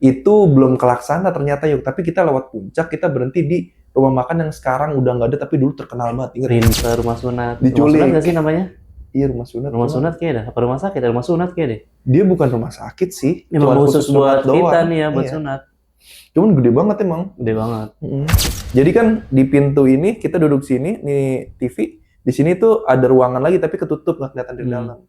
Itu belum kelaksana ternyata yuk, tapi kita lewat puncak, kita berhenti di rumah makan yang sekarang udah nggak ada, tapi dulu terkenal banget. Ingat? Rinse rumah sunat. Rumah Diculik. sunat nggak sih namanya? Iya rumah sunat. Rumah sunat kayak dah. Apa rumah sakit? Rumah sunat kayak deh. Dia bukan rumah sakit sih. Memang Cuman khusus buat sunat kita doang. nih ya, buat Iya. sunat. Cuman gede banget emang. Gede banget. Jadi kan di pintu ini kita duduk sini, nih TV. Di sini tuh ada ruangan lagi tapi ketutup, nggak kelihatan dari dalam.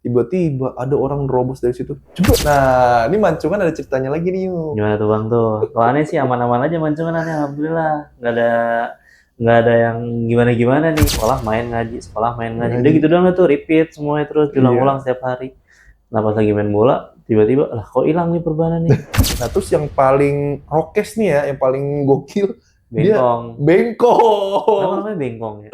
Tiba-tiba ada orang nerobos dari situ. Coba. Nah, ini Mancungan ada ceritanya lagi nih yuk. Gimana tuh Bang tuh? Kalau aneh sih aman-aman aja Mancungan aneh, alhamdulillah. Nggak ada yang gimana-gimana nih. Sekolah main ngaji. Udah gitu doang tuh, repeat semuanya terus diulang-ulang setiap hari. Nah pas lagi main bola, tiba-tiba lah kok hilang nih perbanan nih. Nah terus yang paling rokes nih ya, yang paling gokil, Bengkong. dia bengkong. Kenapa namanya bengkong ya?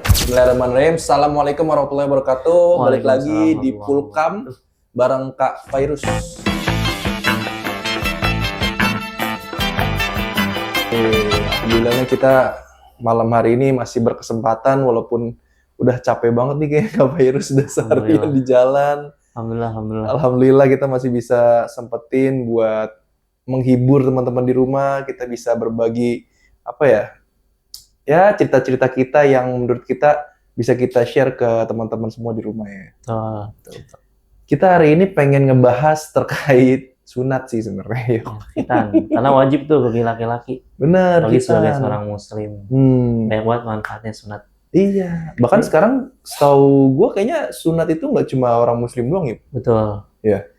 Bismillahirrahmanirrahim. Assalamualaikum warahmatullahi wabarakatuh. Balik lagi di Pulkam bareng Kak Virus. Alhamdulillahnya kita malam hari ini masih berkesempatan walaupun udah capek banget nih kayak Kak Virus udah seharian di jalan. Alhamdulillah kita masih bisa sempetin buat menghibur teman-teman di rumah. Kita bisa berbagi apa ya? Ya cerita-cerita kita yang menurut kita bisa kita share ke teman-teman semua di rumah ya. Kita hari ini pengen ngebahas terkait sunat sih sebenarnya. Karena wajib tuh bagi laki-laki. Benar. Bagi sebagai seorang muslim. Banyak banget manfaatnya sunat. Iya. Bahkan sekarang setahu gue kayaknya sunat itu nggak cuma orang muslim doang ya. Betul. Iya.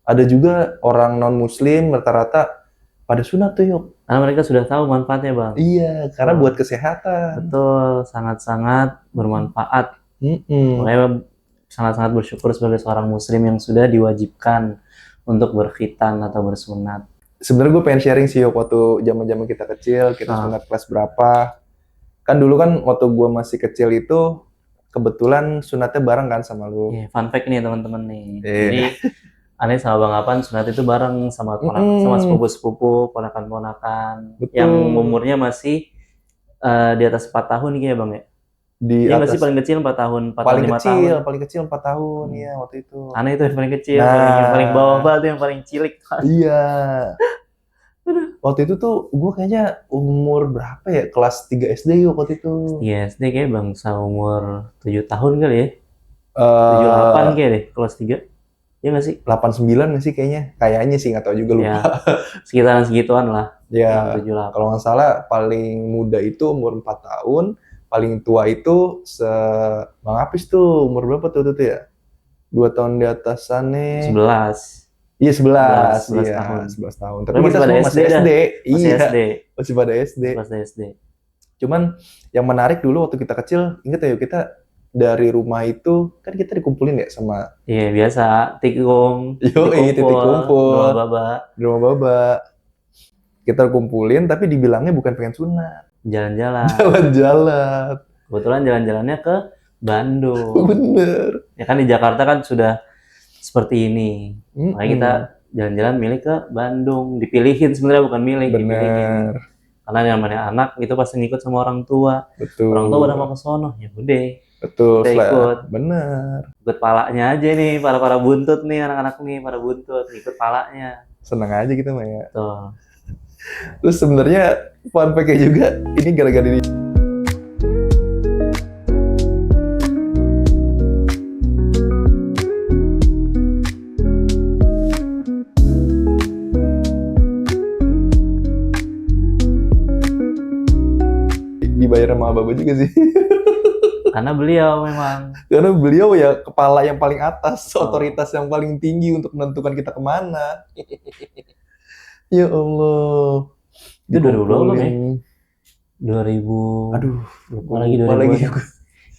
Ada juga orang non muslim rata-rata pada sunat tuh yuk. Karena mereka sudah tahu manfaatnya Bang. Iya. Karena buat kesehatan. Betul. Sangat-sangat bermanfaat. Makanya sangat-sangat bersyukur sebagai seorang muslim yang sudah diwajibkan untuk berkhitan atau bersunat. Sebenarnya gue pengen sharing sih yuk, waktu zaman-zaman kita kecil, kita sunat kelas berapa. Kan dulu kan waktu gue masih kecil itu kebetulan sunatnya bareng kan sama lu. Fun fact nih teman-teman nih. Jadi aneh sama Bang Apan sunat itu bareng sama sama sepupu-sepupu, ponakan-ponakan yang umurnya masih di atas 4 tahun nih ya Bang ya. Dia masih paling kecil 4 tahun, 4 tahun 5 tahun. Paling kecil 4 tahun ya waktu itu. Aneh itu yang paling kecil, yang paling bawah banget, yang paling cilik. Iya. Waktu itu tuh gue kayaknya umur berapa ya? Kelas 3 SD yuk waktu itu. Iya, SD kayak bangsa umur 7 tahun kali ya. 7-8 kayak deh, kelas 3. Iya nggak sih? 8-9 nggak sih kayaknya? Kayaknya sih, nggak tahu juga lupa. Ya, sekitaran segituan lah. Ya, kalau nggak salah paling muda itu umur 4 tahun. Paling tua itu Bang Apis tuh umur berapa tuh ya? 2 tahun di atasannya. 11. Iya 11 iya, tahun. 11 tahun. Tapi kita semua masih SD. Iya. Masih pada SD. Cuman yang menarik dulu waktu kita kecil, inget ya kita dari rumah itu kan kita dikumpulin ya sama. Iya biasa, tikung. Titik kumpul. Di rumah baba. Kita kumpulin tapi dibilangnya bukan pengen sunat. Jalan-jalan. Kebetulan jalan-jalannya ke Bandung. Bener. Ya kan di Jakarta kan sudah seperti ini. Makanya kita jalan-jalan milih ke Bandung. Dipilihin sebenarnya bukan milih. Bener. Dipilihin. Karena yang namanya anak itu pasti ngikut sama orang tua. Betul. Orang tua udah mau ke sono, ya udah. Betul. Kita ikut. Bener. Ikut palanya aja nih, para buntut nih, anak-anak nih, para buntut. Ikut palanya. Seneng aja gitu Maya. Betul. Terus sebenarnya fun fact-nya juga ini gara-gara ini. Dibayar sama Baba juga sih. Karena beliau memang. Karena beliau ya kepala yang paling atas, otoritas yang paling tinggi untuk menentukan kita kemana. Ya Allah. Itu 2000 ya? 2000. Aduh, lupa lagi.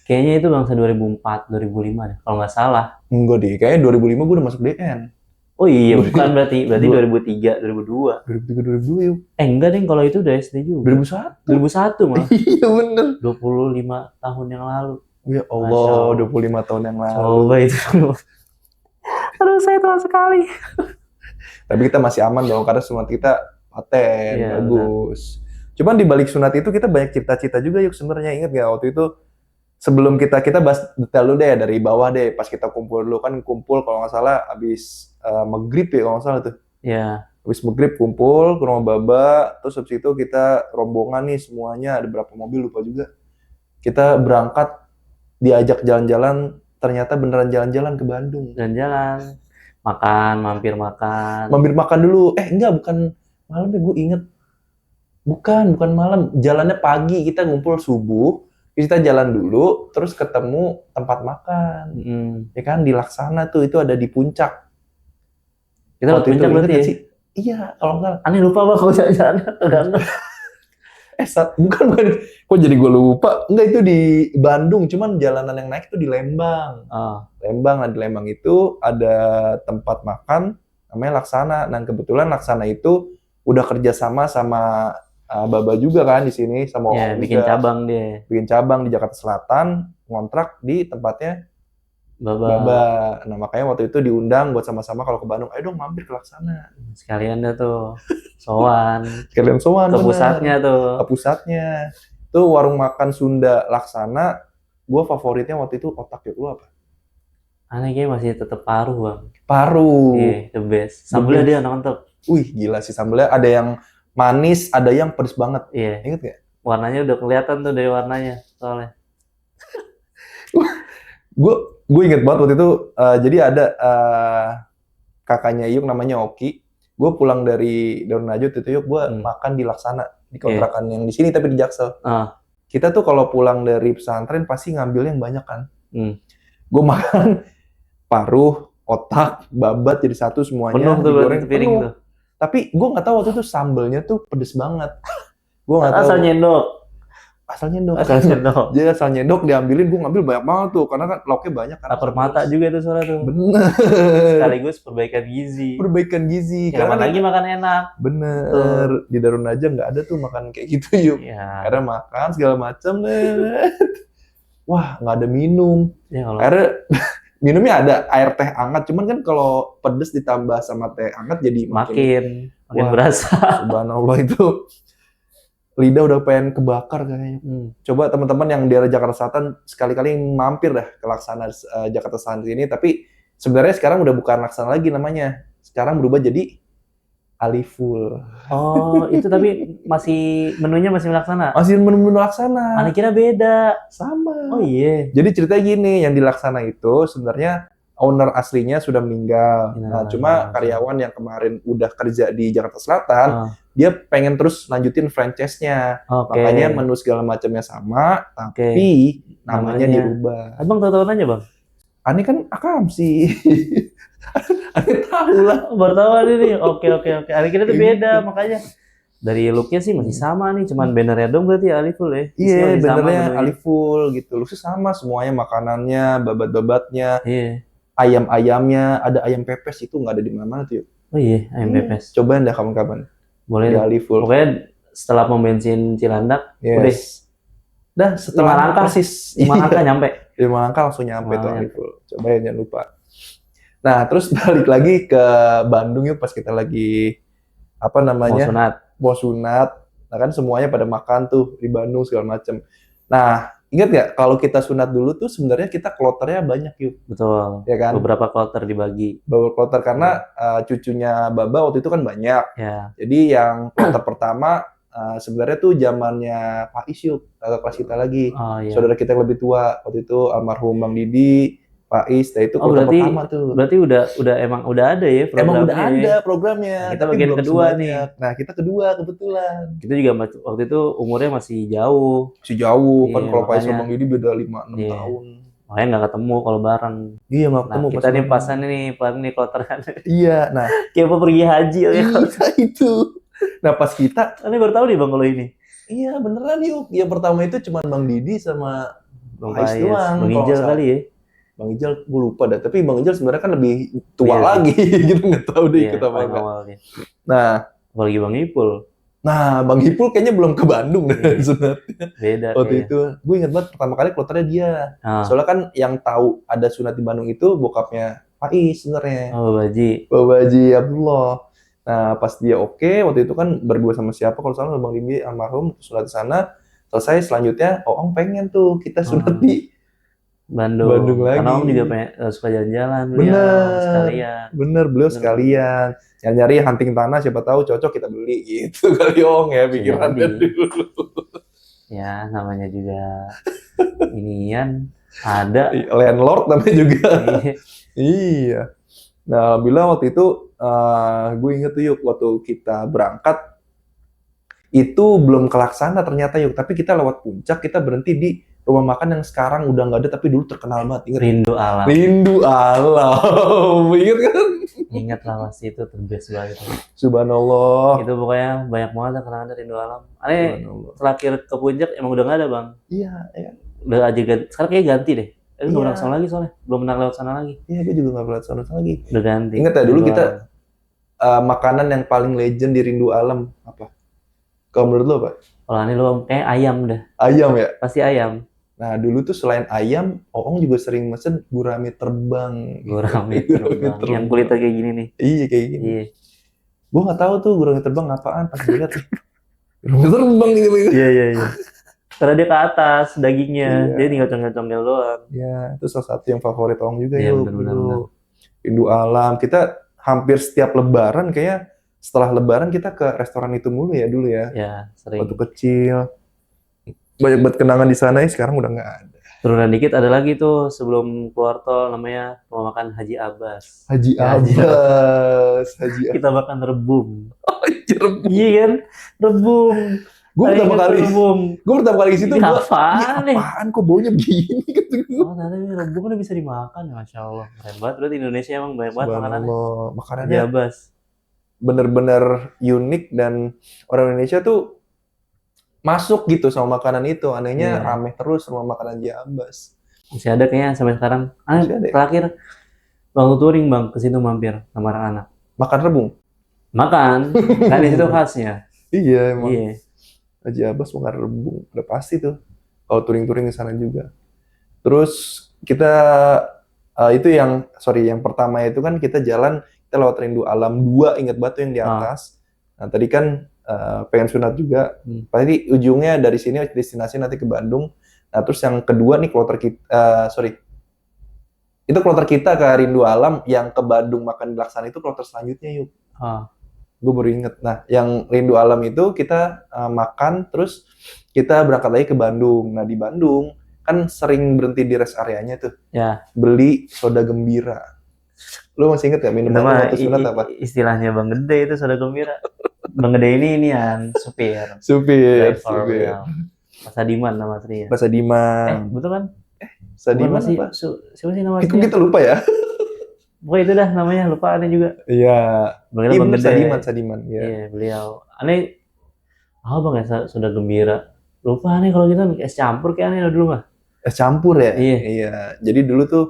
Kayaknya itu bangsa 2004, 2005 deh, kalau nggak salah. Enggak deh, kayaknya 2005 gue udah masuk DN. Oh iya, bukan berarti 2003, 2002. 2003, 2002 yuk. Enggak deh, kalau itu udah SD juga. 2001 malah. Iya bener. 25 tahun yang lalu. Ya Allah, 25 tahun yang lalu. Coba itu. Aduh, saya tua sekali. Tapi kita masih aman dong, karena sunat kita paten, bagus. Cuman di balik sunat itu kita banyak cita-cita juga yuk sebenarnya. Ingat gak waktu itu sebelum kita bahas detail dulu deh dari bawah deh, pas kita kumpul dulu kan kalau nggak salah abis maghrib ya kalau nggak salah tuh. Iya. Habis maghrib kumpul ke rumah Baba, terus habis itu kita rombongan nih semuanya, ada berapa mobil lupa juga. Kita berangkat, diajak jalan-jalan, ternyata beneran jalan-jalan ke Bandung. Jalan-jalan, makan, mampir makan. Mampir makan dulu. Enggak, bukan malam ya, gue inget. Bukan malam. Jalannya pagi, kita ngumpul subuh, kita jalan dulu, terus ketemu tempat makan. Ya kan, di Laksana tuh, itu ada di puncak. Kita waktu puncak berarti ya? Sih? Iya, kalau enggak. Aneh lupa Bang kalau jalan-jalan. Bukan. Kok jadi gue lupa? Enggak, itu di Bandung, cuman jalanan yang naik tuh di Lembang. Lembang, di Lembang itu ada tempat makan namanya Laksana. Nah, kebetulan Laksana itu udah kerjasama sama Baba juga kan di sini, sama Om bikin juga. Cabang dia. Bikin cabang di Jakarta Selatan, ngontrak di tempatnya Baba. Nah, makanya waktu itu diundang buat sama-sama kalau ke Bandung, ayo dong mampir ke Laksana. Sekalian dah tuh, sowan. Sekalian sowan, ke pusatnya tuh. Ke pusatnya. Tuh warung makan Sunda Laksana, gue favoritnya waktu itu otak yuk, lu apa? Aneh kayaknya masih tetap paru Bang. Paru. Iya, the best. Sambelnya dia mantep. Wih, gila sih sambelnya. Ada yang manis, ada yang pedes banget. Iya. Ingat gak? Warnanya udah kelihatan tuh dari warnanya, soalnya. Gue inget banget waktu itu, jadi ada kakaknya Yuk namanya Oki. Gue pulang dari Darun Najut itu Yuk, gue makan di Laksana, di kontrakan yang di sini tapi di Jaksel. Kita tuh kalau pulang dari pesantren pasti ngambil yang banyak kan. Gue makan paruh, otak, babat jadi satu semuanya. Penuh tuh digoreng, piring tuh. Tapi gue nggak tahu waktu itu sambelnya tuh pedes banget. Gue nggak tahu. Asal nyendok. Jadi asal nyendok diambilin, gue ngambil banyak banget tuh karena kan lauknya banyak kan. Lapar mata juga tuh soalnya tuh. Bener. Sekaligus perbaikan gizi. Kapan lagi makan enak. Bener. Tuh. Di Darun aja nggak ada tuh makan kayak gitu Yuk. Ya. Karena makan segala macam deh. Wah, nggak ada minum. Ya, kalau... Akhirnya minumnya ada air teh hangat, cuman kan kalau pedes ditambah sama teh hangat jadi makin berasa. Subhanallah, itu lidah udah pengen kebakar kayaknya. Coba teman-teman yang di daerah Jakarta Selatan sekali-kali mampir dah ke Laksana Jakarta Selatan ini. Tapi sebenarnya sekarang udah bukan Laksana lagi namanya. Sekarang berubah jadi Aliful. Oh, itu tapi menunya masih Laksana? Masih menu Laksana. Aneh kira beda. Sama. Oh iya. Jadi ceritanya gini, yang di Laksana itu sebenarnya owner aslinya sudah meninggal. Cuma karyawan yang kemarin udah kerja di Jakarta Selatan, dia pengen terus lanjutin franchise-nya. Makanya menu segala macamnya sama, tapi namanya dirubah. Abang tahu-tahu aja Bang? Aneh kan akam sih. Aneh tahu lah. Baru tahu nih. Oke. Aneh kira tuh beda, makanya. Dari looknya sih masih sama nih, cuman bannernya dong berarti Aliful ya? Iya, bannernya Aliful gitu. Looknya sama semuanya, makanannya, babat-babatnya. Iya. Ayam-ayamnya, ada ayam pepes itu nggak ada di mana-mana tuh. Oh iya, ayam pepes. Cobain dah kapan-kapan. Boleh. Di Aliful. Pokoknya setelah pom bensin Cilandak, udah. Dah setelah 5 langkah persis. 5 langkah nyampe. 5 langkah langsung nyampe tuh Aliful. Cobain jangan lupa. Nah, terus balik lagi ke Bandung yuk pas kita lagi apa namanya? Mau sunat. Nah kan semuanya pada makan tuh di Bandung segala macam. Nah, ingat nggak kalau kita sunat dulu tuh sebenarnya kita kloternya banyak Yuk. Betul. Ya kan? Beberapa kloter dibagi. Beberapa kloter karena cucunya Baba waktu itu kan banyak. Ya. Jadi yang kloter pertama sebenarnya tuh zamannya Pak Is Yuk, kakak kelas kita lagi. Iya. Saudara kita yang lebih tua waktu itu almarhum Bang Didi, Pak Is. Nah itu kloter pertama tuh. Berarti emang udah ada ya programnya. Emang udah ada programnya. Kita bagian kedua nih. Nah kita kedua kebetulan. Kita juga waktu itu umurnya masih jauh. Kan kalau Pak Is sama Bang Didi beda 5-6 tahun. Makanya nggak ketemu kalau bareng. Iya nggak ketemu. Kita nih pasan nih kloter kan. Iya. Nah. Kayak mau pergi haji ya. Iya itu. Nah pas kita. Ini baru tahu nih Bang kalau ini. Iya beneran Yuk. Yang pertama itu cuma Bang Didi sama Bang Ais doang. Bang Ijal kali ya. Bang Ijal gue lupa dah, tapi Bang Ijal sebenarnya kan lebih tua lagi, gitu nggak tahu deh kita apa enggak. Nah, apalagi Bang Ipul. Nah, Bang Ipul kayaknya belum ke Bandung deh sunatnya. Beda. Waktu itu, gue ingat banget pertama kali kloternya dia. Soalnya kan yang tahu ada sunat di Bandung itu bokapnya Pak Is sebenarnya. Oh, Bapak Haji Abdullah. Nah, pas dia waktu itu kan berdua sama siapa kalau salah Bang Limbi almarhum sunat di sana. Selesai selanjutnya, Oong pengen tuh kita sunat di Bandung lagi. Karena Om juga suka jalan-jalan, beliau sekalian. Bener, beliau sekalian. Yang nyari hunting tanah, siapa tahu cocok kita beli gitu kali Om ya, pikirannya dulu. Ya, namanya juga inian ada. Landlord namanya juga. Iya. Nah, alhamdulillah waktu itu gue inget tuh Yuk, waktu kita berangkat itu belum kelaksana ternyata Yuk, tapi kita lewat puncak, kita berhenti di rumah makan yang sekarang udah nggak ada tapi dulu terkenal banget. Ingat? Rindu Alam. Rindu Alam. Ingat kan? Ingat lah pasti itu terbest banget. Subhanallah. Itu pokoknya banyak banget kenangan dari Rindu Alam. Terakhir ke puncak emang udah nggak ada Bang. Iya, iya. Udah aja ganti. Sekarang kayaknya ganti deh. Nggak pernah kesana lagi soalnya. Belum pernah lewat sana lagi. Iya, gue juga nggak pernah lewat sana lagi. Udah ganti. Ingat ya dulu kita makanan yang paling legend di Rindu Alam apa? Kalau menurut lo apa? Kalau ini lo kayak ayam dah. Ayam ya? Pasti ayam. Nah dulu tuh selain ayam, Oong juga sering mesen gurame terbang. Gurame terbang. Yang kulitnya kayak gini nih. Iya kayak gini. Iya. Gue nggak tahu tuh gurame terbang apaan pas gue lihat. Gurame terbang gitu. Iya. Karena dia ke atas dagingnya, dia tinggal congkel-congkel doang. Iya, itu salah satu yang favorit Oong juga ya. Benar. Rindu Alam. Kita hampir setiap Lebaran kayak setelah Lebaran kita ke restoran itu mulu ya dulu ya. Ya, sering. Waktu kecil. Banyak banget kenangan di sana ya, sekarang udah nggak ada. Turunan dikit ada lagi tuh sebelum keluar tol namanya rumah makan Haji Abbas. Haji Abbas. Kita makan rebum. Rebum. Iya kan? Rebum. Gue pertama kali ke situ. Apaan kok baunya begini? Oh, ternyata rebum udah bisa dimakan ya, Masya Allah. Keren banget, berarti Indonesia emang banyak banget makanannya. Haji Abbas. Bener-bener unik dan orang Indonesia tuh masuk gitu sama makanan itu. Anehnya rame terus sama makanan Haji Abbas. Masih ada kayaknya sampai sekarang. Terakhir waktu touring Bang ke situ mampir sama anak-anak. Makan rebung? Makan. Kan di situ khasnya. Iya emang. Iya. Haji Abbas makan rebung. Udah pasti tuh. Kalau touring-touring ke sana juga. Terus kita itu yang pertama itu kan kita jalan, kita lewat Rindu Alam 2, ingat batu yang di atas. Nah tadi kan pengen sunat juga. Pasti ujungnya dari sini destinasi nanti ke Bandung. Nah terus yang kedua nih kloter kita, itu kloter kita ke Rindu Alam, yang ke Bandung makan di Laksana itu kloter selanjutnya Yuk. Gue baru inget. Nah yang Rindu Alam itu kita makan, terus kita berangkat lagi ke Bandung. Nah di Bandung kan sering berhenti di rest areanya tuh. Ya. Beli soda gembira. Lu masih inget gak minuman waktu sunat apa? Istilahnya Bang Gede itu soda gembira. Bang Gede ini yang supir. Mas Adiman nama aslinya. Mas Adiman. Betul kan? Mas Adiman apa? Siapa sih nama aslinya? Kita lupa ya. Pokoknya itu dah namanya, lupa aneh juga. Iya. Bang Gede. Sadiman. Iya, beliau. Aneh, Bang ya soda gembira. Lupa aneh kalau kita es campur kayak aneh dulu mah. Es campur ya? Iya. Jadi dulu tuh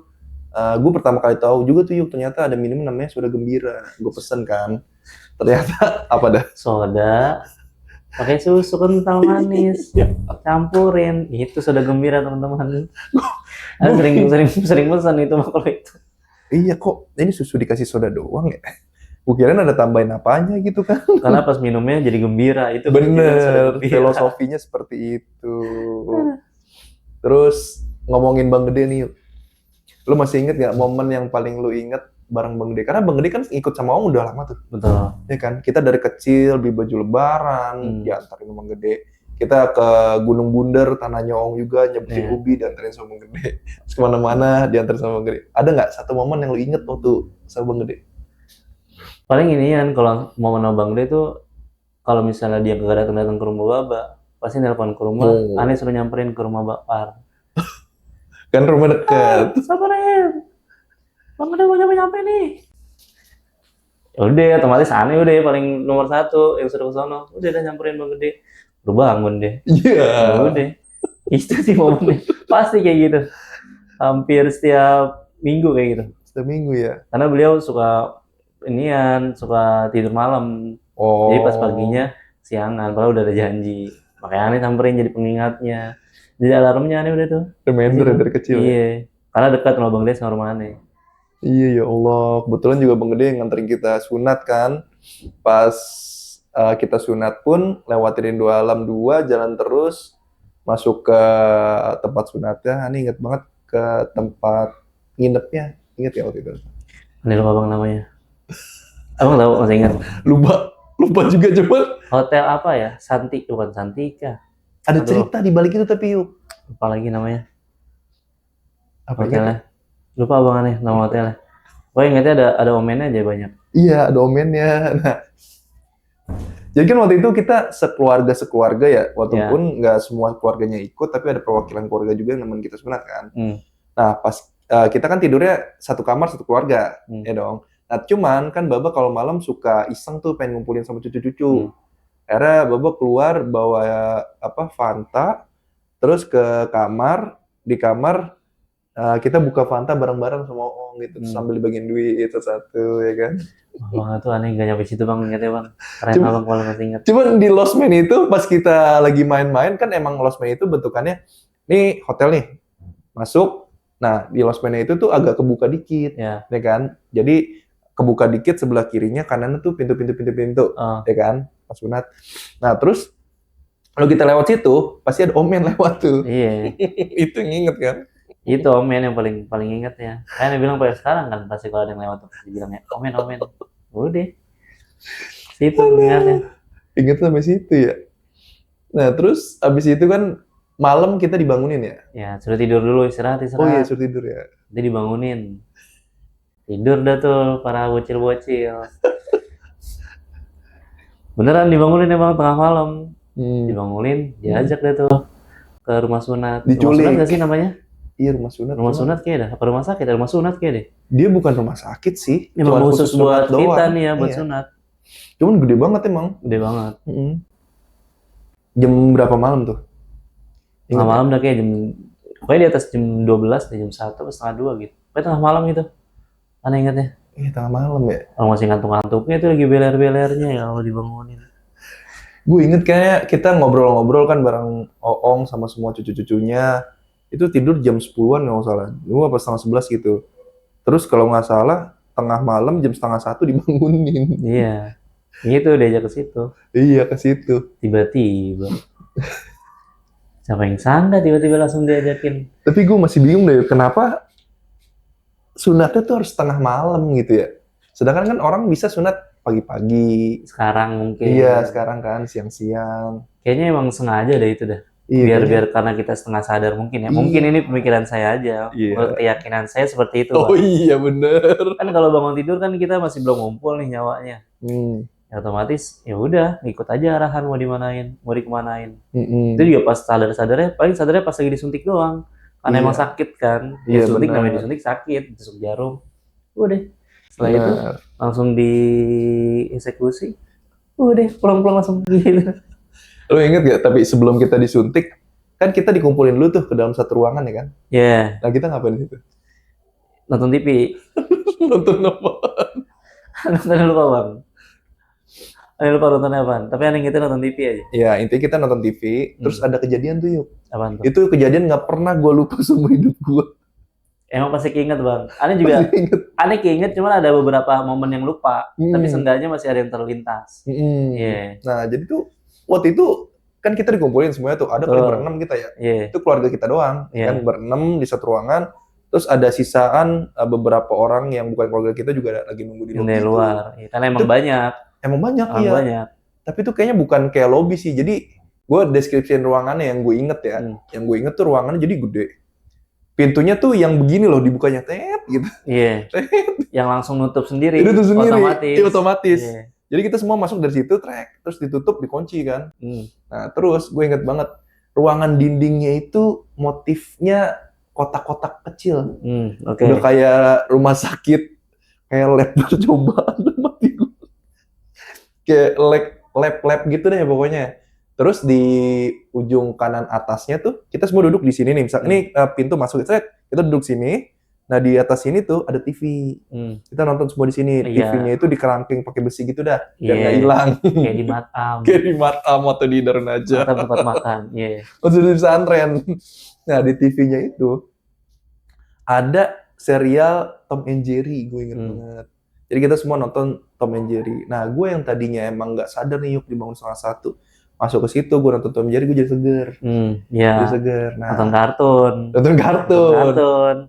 gue pertama kali tahu juga tuh Yuk, ternyata ada minum namanya soda gembira. Gue pesen kan. Ternyata apa dah? Soda pakai susu kental manis, campurin. Itu soda gembira teman-teman. sering pesan itu mah kalau itu. Iya kok, ini susu dikasih soda doang ya? Kukirain ada tambahin apanya gitu kan? Karena pas minumnya jadi gembira. Itu bener, filosofinya seperti itu. Terus ngomongin Bang Gede nih, lu masih inget gak momen yang paling lu inget bareng Bang Gede? Karena Bang Gede kan ikut sama Om udah lama tuh. Betul. Ya kan, kita dari kecil beli baju lebaran, diantarin sama Bang Gede. Kita ke Gunung Bunder, tanahnya Om juga, nyebutin ubi, diantarin sama Bang Gede. Terus kemana-mana diantarin sama Bang Gede. Ada nggak satu momen yang lu inget waktu sama Bang Gede? Paling ini kan kalau momen sama Bang Gede tuh, kalau misalnya dia gak datang ke rumah Baba, pasti nelpon ke rumah, aneh suruh nyamperin ke rumah Bakar. Kan rumah dekat. Sabarin, Bang Gede mau nyampe nih. Udah, otomatis aneh udah paling nomor 1 yang suruh ke sono. Udah nyamperin Bang Gede. Udah bangun deh. Iya. Udah. Itu sih momennya. Pasti kayak gitu. Hampir setiap minggu kayak gitu. Setiap minggu ya. Karena beliau suka tidur malam. Jadi pas paginya siangan, padahal udah ada janji. Makanya aneh samperin jadi pengingatnya. Jadi alarmnya aneh udah tuh. Reminder dari kecil. Iya. Karena dekat sama Bang Gede sama rumah aneh. Iya ya Allah. Kebetulan juga Bang Gede nganterin kita sunat kan. Pas kita sunat pun lewatin Rindu Alam 2, jalan terus masuk ke tempat sunatnya. Aneh inget banget ke ke tempat nginepnya. Ingat ya waktu itu? Ini lupa bang namanya. Abang tahu, masih ingat? Lupa juga cuman. Hotel apa ya? Bukan Santika. Ada cerita di balik itu tapi yuk. Lupa lagi namanya. Apa hotelnya? Lupa bang nih nama hotelnya. Gue ingatnya ada omennya aja banyak. Iya, ada omennya. Nah, jadi kan waktu itu kita sekeluarga ya, walaupun nggak semua keluarganya ikut, tapi ada perwakilan keluarga juga yang nemenin kita sunat kan. Nah, pas kita kan tidurnya satu kamar satu keluarga, ya dong. Nah, cuman kan Baba kalau malam suka iseng tuh pengen ngumpulin sama cucu-cucu. Akhirnya Baba keluar bawa Fanta, terus ke kamar, di kamar kita buka Fanta bareng-bareng sama Oong gitu, sambil dibagiin duit satu-satu, ya kan. Bang itu aneh nggak nyampe situ bang, ingatnya bang. Keren abang kalau masih ingat. Cuman di Lost Man itu pas kita lagi main-main kan emang Lost Man itu bentukannya, nih hotel nih, masuk. Nah di Lost Man itu tuh agak kebuka dikit, ya kan. Jadi kebuka dikit sebelah kirinya, kanannya tuh pintu-pintu, ya kan, pas sunat. Nah terus kalau kita lewat situ pasti ada omen lewat tuh. Iya. Itu nginget kan. Itu omen yang paling inget ya. Kayaknya bilang pada sekarang kan pasti kalau ada yang lewat pasti bilangnya omen. Udah. Situ ingatnya. Ingat sampai situ ya. Nah terus abis itu kan malam kita dibangunin ya. Ya suruh tidur dulu istirahat. Oh iya suruh tidur ya. Jadi dibangunin. Tidur dah tuh para bocil-bocil. Beneran dibangunin emang tengah malam. Dibangunin, diajak dah tuh ke rumah sunat. Diculik. Rumah sunat gak sih namanya? Iya rumah sunat. Rumah sunat kayak dah. Apa rumah sakit? Rumah sunat kayak deh. Dia bukan rumah sakit sih. Emang khusus buat kita nih ya, buat sunat. Cuman gede banget emang. Gede banget. Jam berapa malam tuh? Tengah malam dah kayak pokoknya di atas jam 12 deh, jam 1 atau setengah 2 gitu. Pokoknya tengah malam gitu. Aneh ingatnya. Iya tengah malam ya. Kalau masih ngantuk-ngantuknya tuh lagi beler-belernya ya kalau dibangunin. Gue inget kayak kita ngobrol-ngobrol kan bareng Oong sama semua cucu-cucunya. Itu tidur jam 10-an nggak salah. Gue apa setengah 11 gitu. Terus kalau nggak salah tengah malam jam setengah 1 dibangunin. Iya. Itu diajak ke situ. Iya ke situ. Tiba-tiba. Siapa yang sangka tiba-tiba langsung diajakin. Tapi gue masih bingung deh kenapa sunatnya tuh harus tengah malam gitu ya. Sedangkan kan orang bisa sunat pagi-pagi. Sekarang mungkin. Iya sekarang kan siang-siang. Kayaknya emang sengaja deh itu dah. Iya, biar karena kita setengah sadar mungkin ya. Mungkin ini pemikiran saya aja. Menurut keyakinan saya seperti itu. Oh bang. Iya bener. Kan kalau bangun tidur kan kita masih belum ngumpul nih nyawanya. Ya, otomatis ya udah ikut aja arahan mau dimanain, mau dikemanain. Itu juga pas sadarnya pas lagi disuntik doang. Karena emang sakit kan. Ya, suntik namanya disuntik sakit, ditusuk jarum. Udah. Setelah itu langsung dieksekusi. Udah pulang-pulang langsung gitu. Lo inget gak, tapi sebelum kita disuntik, kan kita dikumpulin dulu tuh ke dalam satu ruangan ya kan? Iya. Yeah. Nah kita ngapain di situ? Nonton TV. Nonton apa? Nonton lupa bang. Lupa nonton apaan, tapi aneh kita nonton TV aja. Iya, intinya kita nonton TV, terus ada kejadian tuh yuk. Apaan tuh? Itu kejadian gak pernah gue lupa seumur hidup gue. Emang pasti keinget bang. Aneh juga, aneh keinget cuman ada beberapa momen yang lupa, tapi seenggaknya masih ada yang terlintas. Yeah. Nah jadi tuh, waktu itu kan kita dikumpulin semuanya tuh, ada paling berenam kita ya. Itu keluarga kita doang, kan berenam di satu ruangan. Terus ada sisaan beberapa orang yang bukan keluarga kita juga lagi nunggu di lobby luar. Ya, karena emang itu, banyak. Emang banyak iya. Banyak. Tapi itu kayaknya bukan kayak lobby sih. Jadi gue deskripsiin ruangannya yang gue inget ya. Yang gue inget tuh ruangannya jadi gede. Pintunya tuh yang begini loh dibukanya gitu. Iya. Yang langsung nutup sendiri. Itu sendiri. Otomatis. Iya, otomatis. Yeah. Jadi kita semua masuk dari situ, terus ditutup, dikunci kan. Nah terus gue inget banget ruangan dindingnya itu motifnya kotak-kotak kecil. Udah kayak rumah sakit, kayak lab percobaan mati gue. Kayak lab gitu deh pokoknya. Terus di ujung kanan atasnya tuh kita semua duduk di sini nih. Misal ini pintu masuk, kita duduk sini. Nah di atas sini tuh ada TV. Kita nonton semua di sini. TV-nya itu dikerangking pakai besi gitu dah, biar nggak hilang. Kayak di matam. Kayak di matam atau di Darun aja. Matam tempat makan. Maksudnya di pesantren. Nah di TV-nya itu ada serial Tom and Jerry, gue inget banget. Jadi kita semua nonton Tom and Jerry. Nah gue yang tadinya emang nggak sadar nih yuk dibangun 1:30. masuk ke situ, gue nonton Tom and Jerry, gue jadi seger. Iya. Jadi seger. Nah, nonton kartun.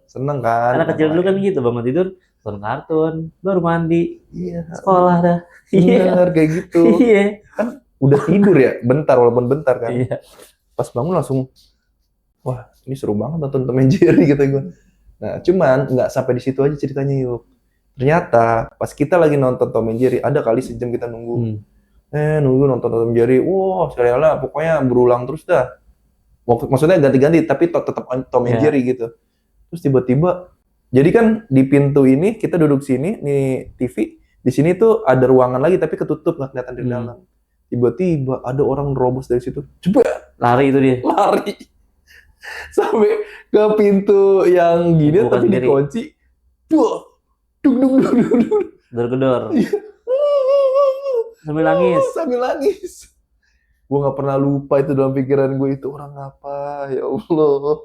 Seneng kan? Anak kecil dulu kan gitu, bangun tidur, nonton kartun, baru mandi, iya, sekolah dah. Bener, kayak gitu. Iya. Kan udah tidur ya, bentar walaupun bentar kan. Iya. Pas bangun langsung, wah ini seru banget nonton Tom and Jerry kata gue. Nah cuman nggak sampai di situ aja ceritanya yuk. Ternyata pas kita lagi nonton Tom and Jerry, ada kali sejam kita nunggu. Nunggu nonton Tom and Jerry, wah serialnya pokoknya berulang terus dah. Maksudnya ganti-ganti, tapi tetap Tom and Jerry gitu. Terus tiba-tiba, jadi kan di pintu ini kita duduk sini, nih TV, di sini tuh ada ruangan lagi tapi ketutup nggak kelihatan dari dalam. Tiba-tiba ada orang nerobos dari situ, cepet lari itu dia. Lari sampai ke pintu yang gini Bukan tapi sendiri. dikunci. Wah, duk. Gedor-gedor. Sambil nangis. Gue nggak pernah lupa itu dalam pikiran gue, itu orang apa, ya Allah.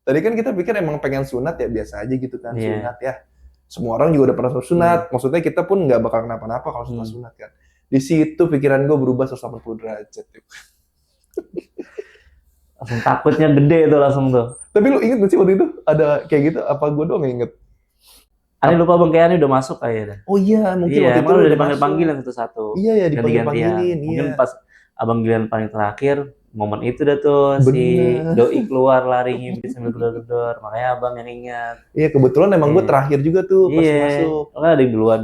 Tadi kan kita pikir emang pengen sunat ya, biasa aja gitu kan, sunat ya. Semua orang juga udah pernah sunat, maksudnya kita pun nggak bakal kenapa-napa kalau setelah sunat kan. Di situ pikiran gue berubah 180 derajat. Langsung takutnya gede itu langsung tuh. Tapi lu inget gak sih waktu itu ada kayak gitu? Apa gue doang yang inget? Ani lupa Bang Kayani udah masuk kayaknya. Oh iya, mungkin waktu itu udah dipanggil-panggilin satu-satu. Iya ya, dipanggil-panggilin. Mungkin pas abang giliran paling terakhir, momen itu dah tuh si doi keluar lari ngibrit sambil gedor-gedor, makanya abang yang ingat. Iya, kebetulan emang gue terakhir juga tuh pas masuk. Kan ada duluan.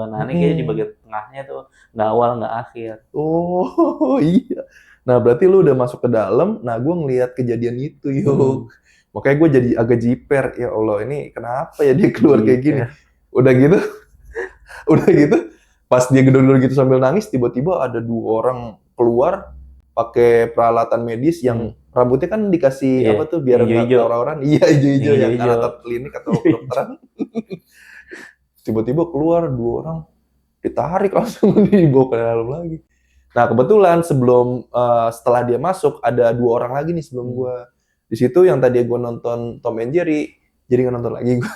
Nah, ini kayaknya di bagian tengahnya tuh, nggak awal nggak akhir. Oh iya. Nah berarti lu udah masuk ke dalam, nah gue ngelihat kejadian itu yuk. Makanya gue jadi agak jiper, ya Allah ini kenapa ya dia keluar kayak gini. Udah gitu, pas dia gedor-gedor gitu sambil nangis, tiba-tiba ada 2 orang keluar pakai peralatan medis yang rambutnya kan dikasih apa tuh biar nggak orang-orang. Iya hijau-hijau yang alat klinik atau kedokteran. Tiba-tiba keluar 2 orang, ditarik langsung dibawa ke dalam lagi. Nah kebetulan setelah dia masuk ada 2 orang lagi nih sebelum gue. Di situ yang tadi gue nonton Tom and Jerry, jadi nggak nonton lagi gue.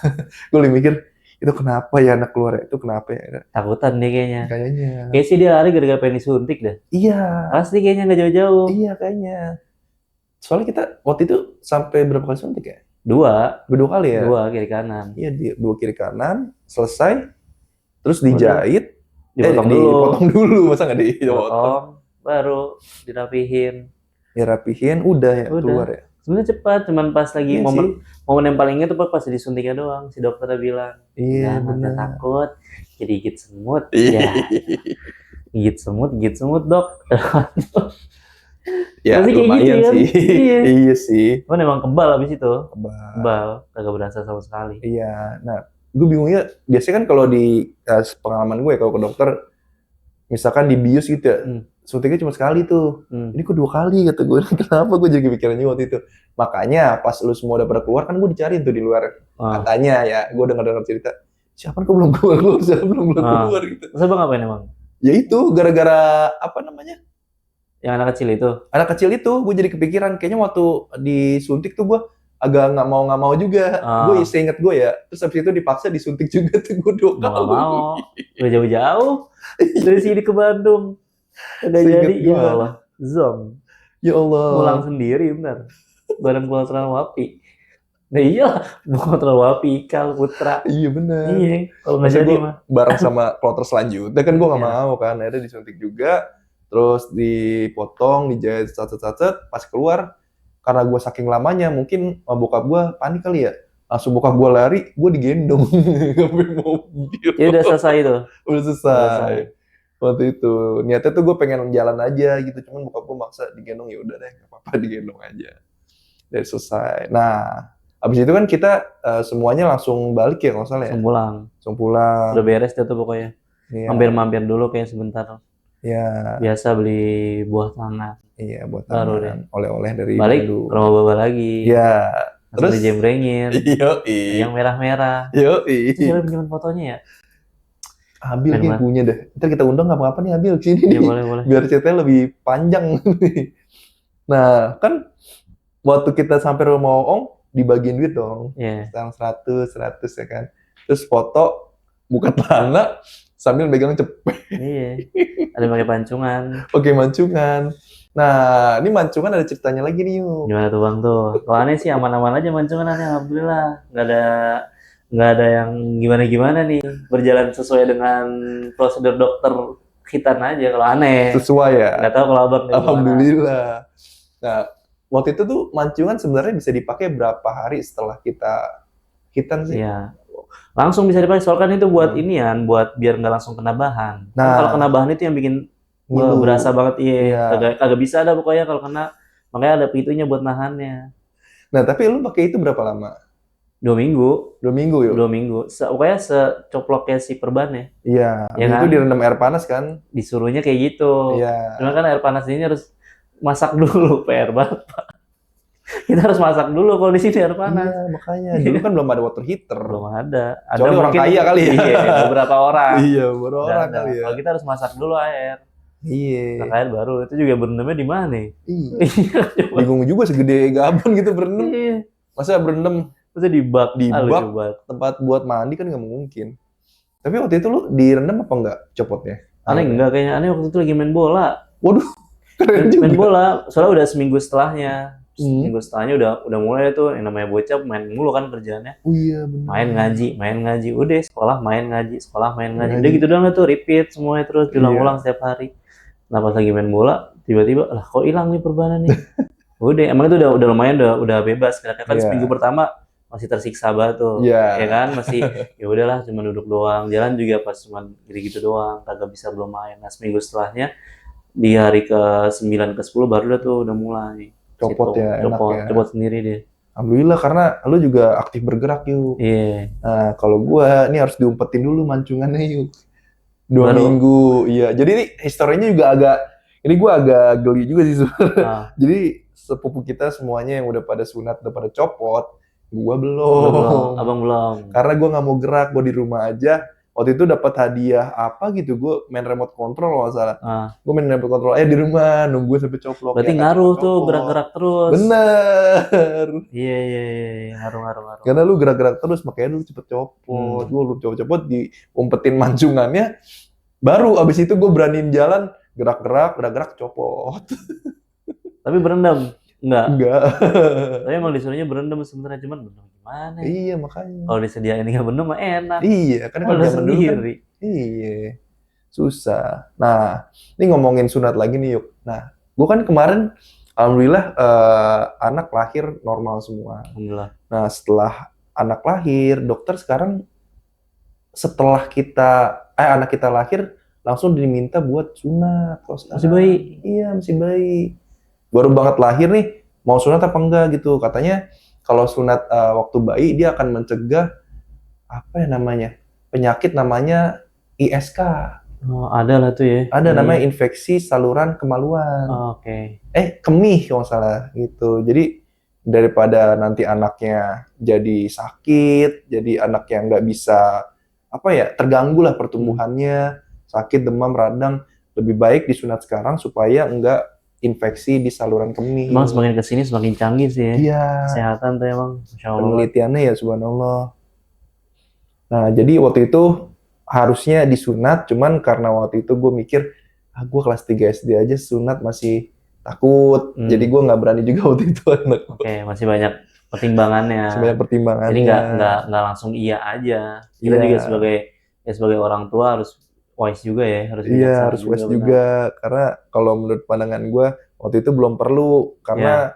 Gue lagi mikir, itu kenapa ya anak keluar? Itu kenapa ya? Takutan deh kayaknya. Kayaknya sih dia lari gara-gara pengen disuntik deh. Iya. Pasti kayaknya nggak jauh-jauh. Iya kayaknya. Soalnya kita waktu itu sampai berapa kali suntik ya? 2 kali ya? 2 kiri kanan. Iya, 2 kiri kanan, selesai, terus dijahit, dipotong dulu, masa nggak dipotong? Baru dirapihin. Ya rapihin, udah keluar ya? Sebenarnya cepat, cuman pas lagi momen yang paling inget tuh pas disuntiknya doang, si dokternya bilang, iya benar, takut, jadi gigit semut, ya, gigit semut dok. Ya lumayan gitu, sih, kan? Iya sih. Cuman emang kebal abis itu, kebal, kagak berasa sama sekali. Iya, nah gue bingungnya, biasanya kan kalau di pengalaman gue kalau ke dokter, misalkan dibius gitu ya, suntiknya cuma sekali tuh. Ini kok 2 kali kata gue. Kenapa gue jadi pikirannya waktu itu? Makanya pas lu semua udah pada keluar kan gue dicariin tuh di luar. Katanya ya, gue dengar cerita. Siapa kok belum keluar? Siapa belum keluar gitu. Terus abang ngapain emang? Ya itu gara-gara apa namanya? Yang anak kecil itu. Anak kecil itu gue jadi kepikiran. Kayaknya waktu disuntik tuh gue agak nggak mau juga. Gue seinget gue ya. Terus habis itu dipaksa disuntik juga tuh gue 2 kali. Nggak mau. Udah jauh-jauh dari sini ke Bandung. Udah jadi, ya Allah, zong. Ya Allah. Pulang sendiri, bentar. Bareng Pulau Wapi. Nah iya, Pulau Wapi, Ikal, Putra. Iya benar. Iya, kalau nggak jadi mah. Bareng sama kloter selanjutnya kan gue nggak mau kan. Akhirnya disuntik juga, terus dipotong, dijahit sacet-sacet. Pas keluar, karena gue saking lamanya, mungkin bokap gue panik kali ya. Langsung bokap gue lari, gue digendong. Sampai mobil. Ya udah selesai itu. Udah selesai. Waktu itu niatnya tuh gue pengen jalan aja gitu, cuman bokap gue maksa digendong, ya udah deh nggak apa-apa digendong aja. Dan selesai. Nah abis itu kan kita semuanya langsung balik ya kalau salah ya. Langsung pulang. Udah beres deh tuh pokoknya. Mampir dulu kayak sebentar. Iya. Biasa beli buah tangan. Iya buah tangan. Oleh-oleh dari balik ke rumah baba lagi. Iya. Terus dijembrengin. Yoi. Yang merah-merah. Yoi. Saya pinjam fotonya ya. Abil kayak punya deh. Ntar kita undang nggak apa-apa nih Abil kesini nih. Boleh. Biar ceritanya lebih panjang. Nah kan waktu kita sampai rumah Oong dibagiin duit dong. Sekarang 100 ya kan. Terus foto buka celana sambil megang cepet. Iya. Ada pakai pancungan. Oke mancungan. Nah, ini Mancungan ada ceritanya lagi nih yuk. Gimana tuh Bang tuh? Kalau aneh sih aman-aman aja Mancungan aneh, alhamdulillah. Nggak ada yang gimana-gimana nih. Berjalan sesuai dengan prosedur dokter khitan aja kalau aneh. Sesuai ya? Nggak tahu kalau Abang kayak gimana. Alhamdulillah. Nah, waktu itu tuh Mancungan sebenarnya bisa dipakai berapa hari setelah kita khitan sih? Iya. Langsung bisa dipakai, soalnya kan itu buat inian, buat biar nggak langsung kena bahan. Kan kalau kena bahan itu yang bikin ngilu. berasa banget, iya. Iya. Kagak bisa ada pokoknya kalau kena, makanya ada pitunya buat nahannya. Nah, tapi lu pakai itu berapa lama? 2 minggu. 2 minggu yuk? 2 minggu. Pokoknya secoploknya si perban ya. Iya, Ya itu kan? direndam air panas kan? Disuruhnya kayak gitu. Iya. Cuma kan air panas ini harus masak dulu, PR banget, Pak. Kita harus masak dulu kalau di sini air panas. Iya, makanya. Dulu kan belum ada water heater. Belum ada. Kecuali orang kaya kali ya. Iya, beberapa orang. Iya, beberapa orang kali ya. Kalau kita harus masak dulu air. Iya. Masak air baru. Itu juga berendamnya di mana? Iya. Bingung juga segede gaban gitu berendam. Iya. Masa berendam Masa di bak? Di bak, tempat buat mandi kan nggak mungkin. Tapi waktu itu lu direndam apa enggak copotnya? Aneh enggak, kayaknya aneh waktu itu lagi main bola. Waduh, keren juga. Main bola, soalnya udah seminggu setelahnya. Seminggu setelahnya udah mulai tuh, yang namanya bocah main mulu kan kerjaannya. Oh iya benar. Main ngaji. Udah sekolah main ngaji. Udah gitu doang tuh, repeat semuanya terus diulang-ulang setiap hari. Nah pas lagi main bola, tiba-tiba lah kok hilang nih perbanan nih. Udah, emang itu udah lumayan udah bebas. Karena kan seminggu pertama masih tersiksa banget tuh, ya kan, masih ya udahlah cuma duduk doang, jalan juga pas cuma gitu-gitu doang, kagak bisa belum main. Nah seminggu setelahnya di hari ke-9 ke-10 baru udah mulai copot ya, enak ya. Copot sendiri deh. Alhamdulillah karena lu juga aktif bergerak yuk. Iya. Nah kalau gua ini harus diumpetin dulu Mancungannya yuk. 2 minggu, iya. Jadi ini historinya juga ini gua agak geli juga sih sebenarnya. Jadi sepupu kita semuanya yang udah pada sunat, udah pada copot. Gua belum. Abang belum. Karena gua nggak mau gerak, gua di rumah aja. Waktu itu dapat hadiah apa gitu, gua main remote control kalau nggak salah. Gua main remote control di rumah, nunggu sampai coplok. Berarti ngaruh tuh gerak-gerak terus. Bener. Iya, ngaruh. Karena lu gerak-gerak terus, makanya lu cepet copot. Gua lu copot diumpetin Mancungannya. Baru abis itu gua beraniin jalan, gerak-gerak, copot. Tapi berendam? Enggak. Tapi emang disuruhnya berendam sebenarnya, cuman berendam gimana? Iya makanya. Kalau disediain nggak berendam mah enak. Iya, kan kalau zaman dulu kan. Iya, susah. Nah, ini ngomongin sunat lagi nih yuk. Nah, gua kan kemarin, alhamdulillah anak lahir normal semua. Alhamdulillah. Nah, setelah anak lahir, dokter sekarang setelah anak kita lahir langsung diminta buat sunat. Masih bayi? Iya, masih bayi. Baru banget lahir nih, mau sunat apa enggak gitu. Katanya kalau sunat waktu bayi dia akan mencegah penyakit namanya ISK. Oh, ada lah tuh ya. Ada namanya infeksi saluran kemaluan. Oh, oke. Kemih kalau nggak salah gitu. Jadi daripada nanti anaknya jadi sakit, jadi anak yang nggak bisa terganggu lah pertumbuhannya, sakit, demam, radang, lebih baik disunat sekarang supaya enggak infeksi di saluran kemih. Emang semakin kesini semakin canggih sih ya. Iya. Kesehatan tuh emang, Masya Allah. Penelitiannya ya subhanallah. Nah jadi waktu itu harusnya disunat, cuman karena waktu itu gue mikir, gue kelas 3 SD aja sunat masih takut, jadi gue nggak berani juga waktu itu. Oke, masih banyak pertimbangannya. Jadi nggak langsung iya aja. Kita juga sebagai orang tua harus wise juga ya, harus wise juga, karena kalau menurut pandangan gue waktu itu belum perlu, karena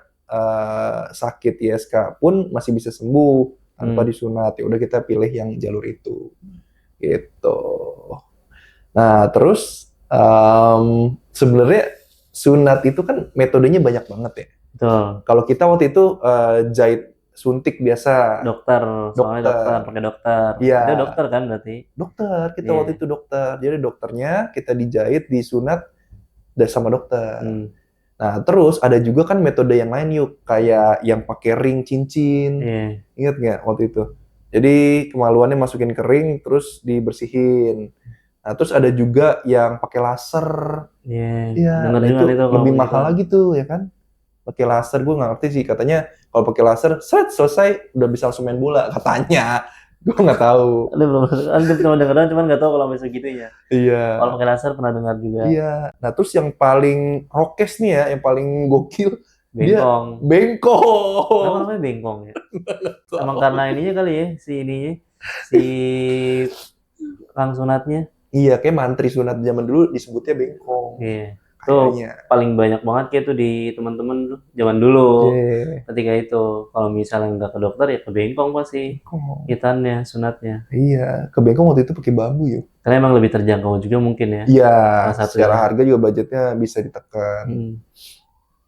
sakit ISK pun masih bisa sembuh tanpa disunat. Ya udah kita pilih yang jalur itu, gitu. Nah terus sebenarnya sunat itu kan metodenya banyak banget ya. Betul. Kalau kita waktu itu jahit suntik biasa. Dokter. Pakai dokter. Iya. Itu dokter kan berarti? Dokter, kita waktu itu dokter. Jadi dokternya kita dijahit, disunat sama dokter. Nah, terus ada juga kan metode yang lain yuk, kayak yang pakai ring cincin. Ingat nggak waktu itu? Jadi kemaluannya masukin ke ring, terus dibersihin. Nah, terus ada juga yang pakai laser. Iya. Nah, itu lebih mahal lagi tuh, ya kan? Pakai laser, gue nggak ngerti sih, katanya kalau pakai laser selesai udah bisa langsung main bola katanya Gue nggak tahu. Aduh, belum cuma dengeran, cuman nggak tahu kalau sampai segitunya. Iya. Kalau pakai laser pernah dengar juga. Iya. Nah terus yang paling rokes nih ya, yang paling gokil, Bengkong. dia bengkong. Kenapa namanya bengkong ya? Emang karena ininya kali ya, si Kang sunatnya. Iya, kayak mantri sunat zaman dulu disebutnya bengkong. Iya. Tuh paling banyak banget kayak tuh di teman-teman tuh zaman dulu. Ketika itu kalau misalnya nggak ke dokter ya ke bengkong pasti hitannya, sunatnya. Iya, ke bengkong waktu itu pakai bambu ya. Karena emang lebih terjangkau juga mungkin ya. Iya, secara harga juga budgetnya bisa ditekan.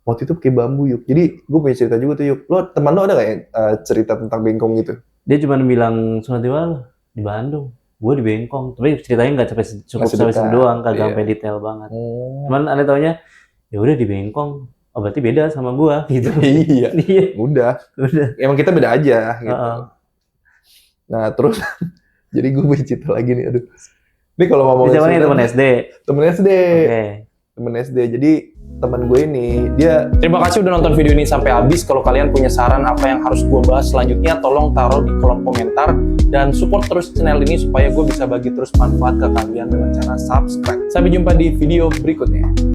Waktu itu pakai bambu yuk. Jadi gue punya cerita juga tuh yuk. Lo teman lo ada nggak ya cerita tentang bengkong gitu? Dia cuma bilang sunat di mana? Di Bandung. Gue di bengkong, tapi ceritanya nggak cukup sampai situ doang, kagak sampai detail banget. Cuman aneh taunya, ya udah di bengkong, oh berarti beda sama gue gitu. Iya, udah. Emang kita beda aja gitu. Nah terus, jadi gue punya cerita lagi nih, aduh. Ini kalau ngomongin teman SD. Temen SD. Temen SD. Jadi teman gue ini, dia terima kasih udah nonton video ini sampai habis. Kalau kalian punya saran apa yang harus gue bahas selanjutnya, tolong taruh di kolom komentar dan support terus channel ini supaya gue bisa bagi terus manfaat ke kalian dengan cara subscribe. Sampai jumpa di video berikutnya.